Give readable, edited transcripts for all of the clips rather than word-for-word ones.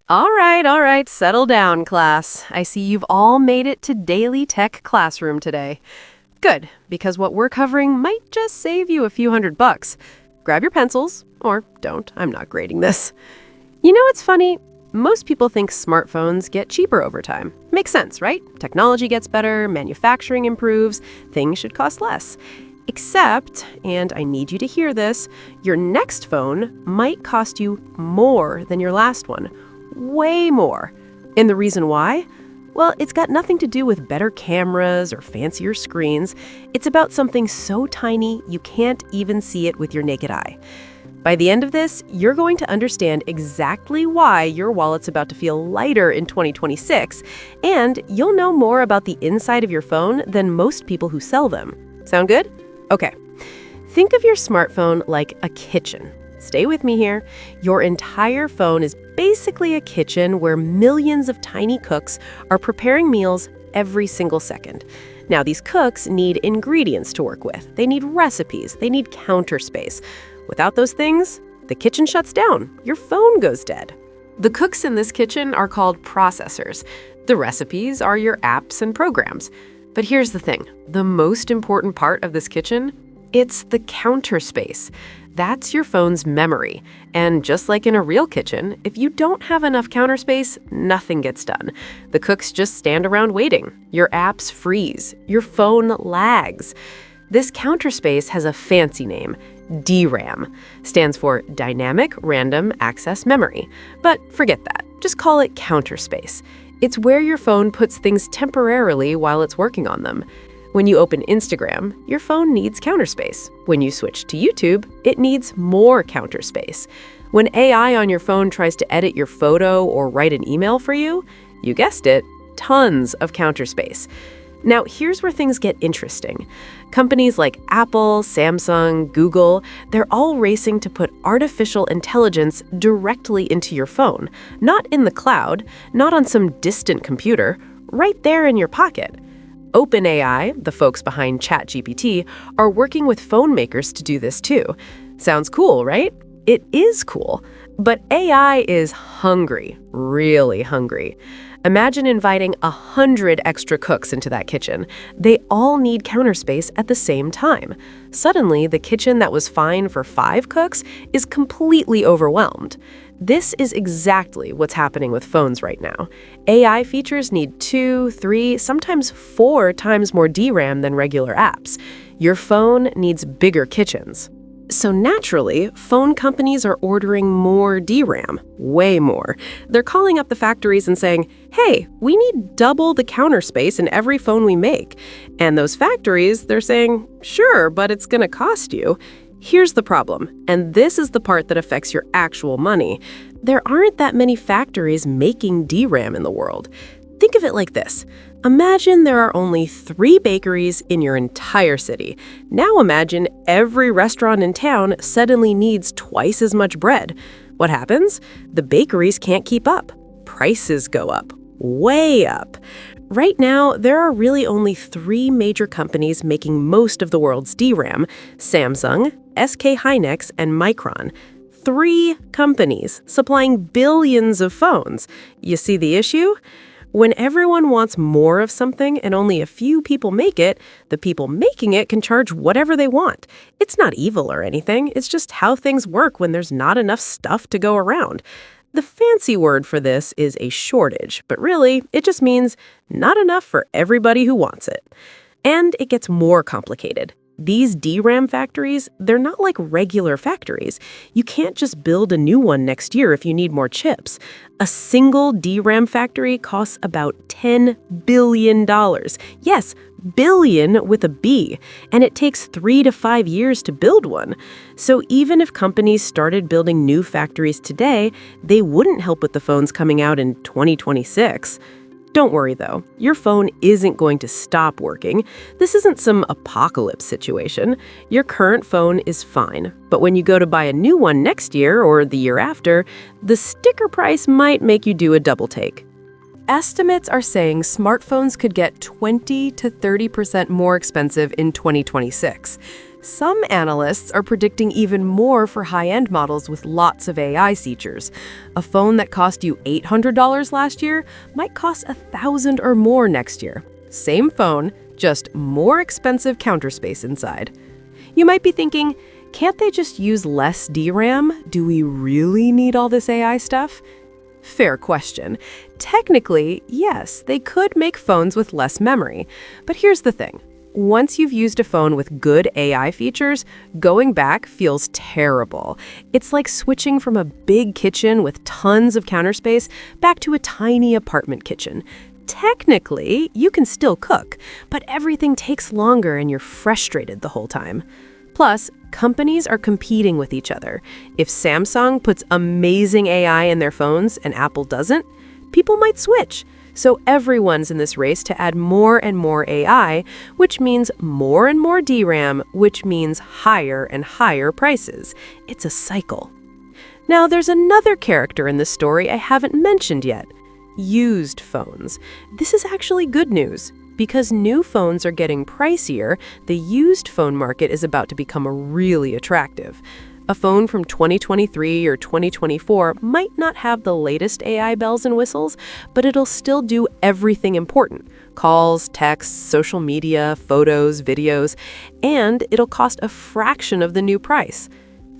All right, settle down, class. I see you've all made it to Daily Tech Classroom today. Good, because what we're covering might just save you a few $100. Grab your pencils, or don't, I'm not grading this. You know what's funny? Most people think smartphones get cheaper over time. Makes sense, right? Technology gets better, manufacturing improves, things should cost less. Except, and I need you to hear this, your next phone might cost you more than your last one. Way more. And the reason why? Well, it's got nothing to do with better cameras or fancier screens. It's about something so tiny you can't even see it with your naked eye. By the end of this, you're going to understand exactly why your wallet's about to feel lighter in 2026, and you'll know more about the inside of your phone than most people who sell them. Sound good? Okay. Think of your smartphone like a kitchen. Stay with me here. Your entire phone is basically a kitchen where millions of tiny cooks are preparing meals every single second. Now, these cooks need ingredients to work with. They need recipes. They need counter space. Without those things, the kitchen shuts down. Your phone goes dead. The cooks in this kitchen are called processors. The recipes are your apps and programs. But here's the thing. The most important part of this kitchen, it's the counter space. That's your phone's memory. And just like in a real kitchen, if you don't have enough counter space, nothing gets done. The cooks just stand around waiting. Your apps freeze. Your phone lags. This counter space has a fancy name. DRAM. Stands for Dynamic Random Access Memory. But forget that. Just call it counter space. It's where your phone puts things temporarily while it's working on them. When you open Instagram, your phone needs counter space. When you switch to YouTube, it needs more counter space. When AI on your phone tries to edit your photo or write an email for you, you guessed it, tons of counter space. Now, here's where things get interesting. Companies like Apple, Samsung, Google, they're all racing to put artificial intelligence directly into your phone. Not in the cloud, not on some distant computer, right there in your pocket. OpenAI, the folks behind ChatGPT, are working with phone makers to do this too. Sounds cool, right? It is cool. But AI is hungry, really hungry. Imagine inviting 100 extra cooks into that kitchen. They all need counter space at the same time. Suddenly, the kitchen that was fine for 5 cooks is completely overwhelmed. This is exactly what's happening with phones right now. AI features need 2, 3, sometimes 4 times more DRAM than regular apps. Your phone needs bigger kitchens. So naturally, phone companies are ordering more DRAM, way more. They're calling up the factories and saying, hey, we need double the counter space in every phone we make. And those factories, they're saying, sure, but it's going to cost you. Here's the problem, and this is the part that affects your actual money. There aren't that many factories making DRAM in the world. Think of it like this. Imagine there are only 3 bakeries in your entire city. Now imagine every restaurant in town suddenly needs twice as much bread. What happens? The bakeries can't keep up. Prices go up, way up. Right now, there are really only 3 major companies making most of the world's DRAM: Samsung, SK Hynix, and Micron. 3 companies supplying billions of phones. You see the issue? When everyone wants more of something and only a few people make it, the people making it can charge whatever they want. It's not evil or anything, it's just how things work when there's not enough stuff to go around. The fancy word for this is a shortage, but really, it just means not enough for everybody who wants it. And it gets more complicated. These DRAM factories, they're not like regular factories. You can't just build a new one next year if you need more chips. A single DRAM factory costs about $10 billion. Yes, billion with a B, and it takes 3 to 5 years to build one. So even if companies started building new factories today, they wouldn't help with the phones coming out in 2026. Don't worry, though. Your phone isn't going to stop working. This isn't some apocalypse situation. Your current phone is fine. But when you go to buy a new one next year or the year after, the sticker price might make you do a double take. Estimates are saying smartphones could get 20 to 30% more expensive in 2026. Some analysts are predicting even more for high-end models with lots of AI features. A phone that cost you $800 last year might cost $1,000 or more next year. Same phone, just more expensive counter space inside. You might be thinking, can't they just use less DRAM? Do we really need all this AI stuff? Fair question. Technically, yes, they could make phones with less memory. But here's the thing. Once you've used a phone with good AI features, going back feels terrible. It's like switching from a big kitchen with tons of counter space back to a tiny apartment kitchen. Technically, you can still cook, but everything takes longer and you're frustrated the whole time. Plus, companies are competing with each other. If Samsung puts amazing AI in their phones and Apple doesn't, people might switch. So everyone's in this race to add more and more AI, which means more and more DRAM, which means higher and higher prices. It's a cycle. Now, there's another character in this story I haven't mentioned yet. Used phones. This is actually good news. Because new phones are getting pricier, the used phone market is about to become really attractive. A phone from 2023 or 2024 might not have the latest AI bells and whistles, but it'll still do everything important. Calls, texts, social media, photos, videos, and it'll cost a fraction of the new price.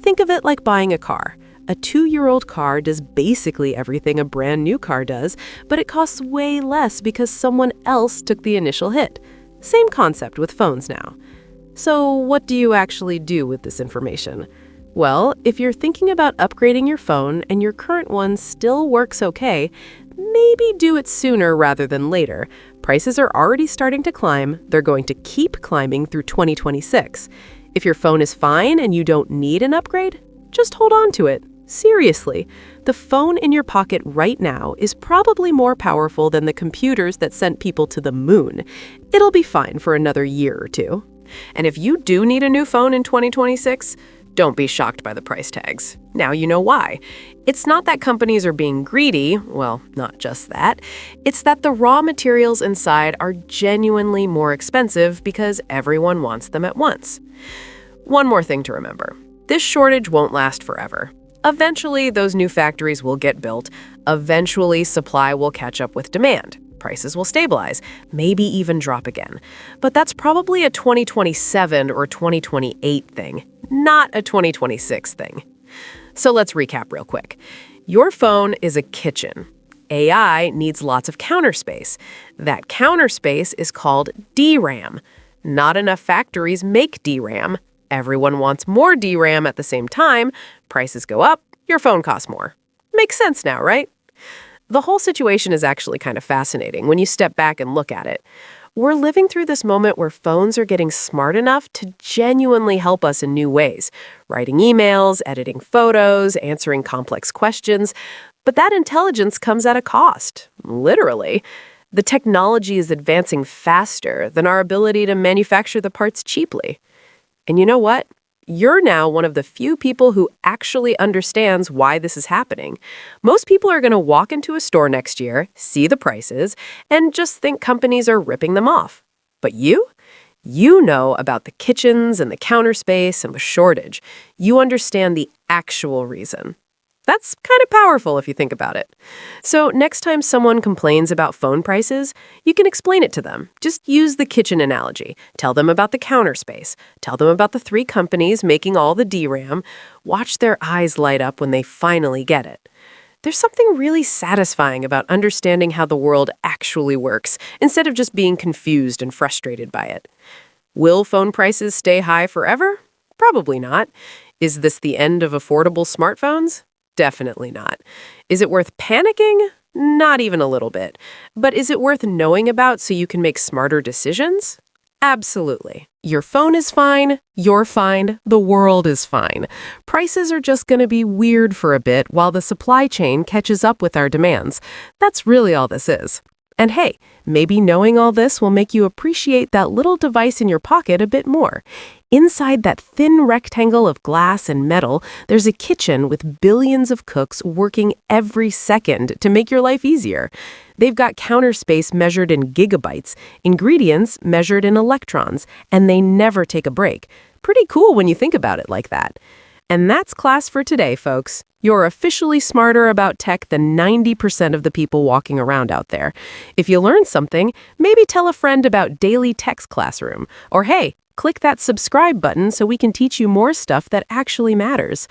Think of it like buying a car. A 2-year-old car does basically everything a brand new car does, but it costs way less because someone else took the initial hit. Same concept with phones now. So what do you actually do with this information? Well, if you're thinking about upgrading your phone and your current one still works okay, maybe do it sooner rather than later. Prices are already starting to climb. They're going to keep climbing through 2026. If your phone is fine and you don't need an upgrade, just hold on to it. Seriously, the phone in your pocket right now is probably more powerful than the computers that sent people to the moon. It'll be fine for another year or two. And if you do need a new phone in 2026, don't be shocked by the price tags. Now you know why. It's not that companies are being greedy, well, not just that. It's that the raw materials inside are genuinely more expensive because everyone wants them at once. One more thing to remember. This shortage won't last forever. Eventually, those new factories will get built. Eventually, supply will catch up with demand. Prices will stabilize, maybe even drop again. But that's probably a 2027 or 2028 thing, not a 2026 thing. So let's recap real quick. Your phone is a kitchen. AI needs lots of counter space. That counter space is called DRAM. Not enough factories make DRAM. Everyone wants more DRAM at the same time. Prices go up, your phone costs more. Makes sense now, right? The whole situation is actually kind of fascinating when you step back and look at it. We're living through this moment where phones are getting smart enough to genuinely help us in new ways, writing emails, editing photos, answering complex questions. But that intelligence comes at a cost, literally. The technology is advancing faster than our ability to manufacture the parts cheaply. And you know what? You're now one of the few people who actually understands why this is happening. Most people are going to walk into a store next year, see the prices, and just think companies are ripping them off. But you know about the kitchens and the counter space and the shortage. You understand the actual reason. That's kind of powerful if you think about it. So next time someone complains about phone prices, you can explain it to them. Just use the kitchen analogy. Tell them about the counter space. Tell them about the 3 companies making all the DRAM. Watch their eyes light up when they finally get it. There's something really satisfying about understanding how the world actually works, instead of just being confused and frustrated by it. Will phone prices stay high forever? Probably not. Is this the end of affordable smartphones? Definitely not. Is it worth panicking? Not even a little bit. But is it worth knowing about so you can make smarter decisions? Absolutely. Your phone is fine, you're fine, the world is fine. Prices are just going to be weird for a bit while the supply chain catches up with our demands. That's really all this is. And hey, maybe knowing all this will make you appreciate that little device in your pocket a bit more. Inside that thin rectangle of glass and metal, there's a kitchen with billions of cooks working every second to make your life easier. They've got counter space measured in gigabytes, ingredients measured in electrons, and they never take a break. Pretty cool when you think about it like that. And that's class for today, folks. You're officially smarter about tech than 90% of the people walking around out there. If you learned something, maybe tell a friend about Daily Tech's Classroom. Or hey, click that subscribe button so we can teach you more stuff that actually matters.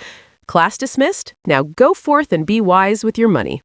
Class dismissed. Now go forth and be wise with your money.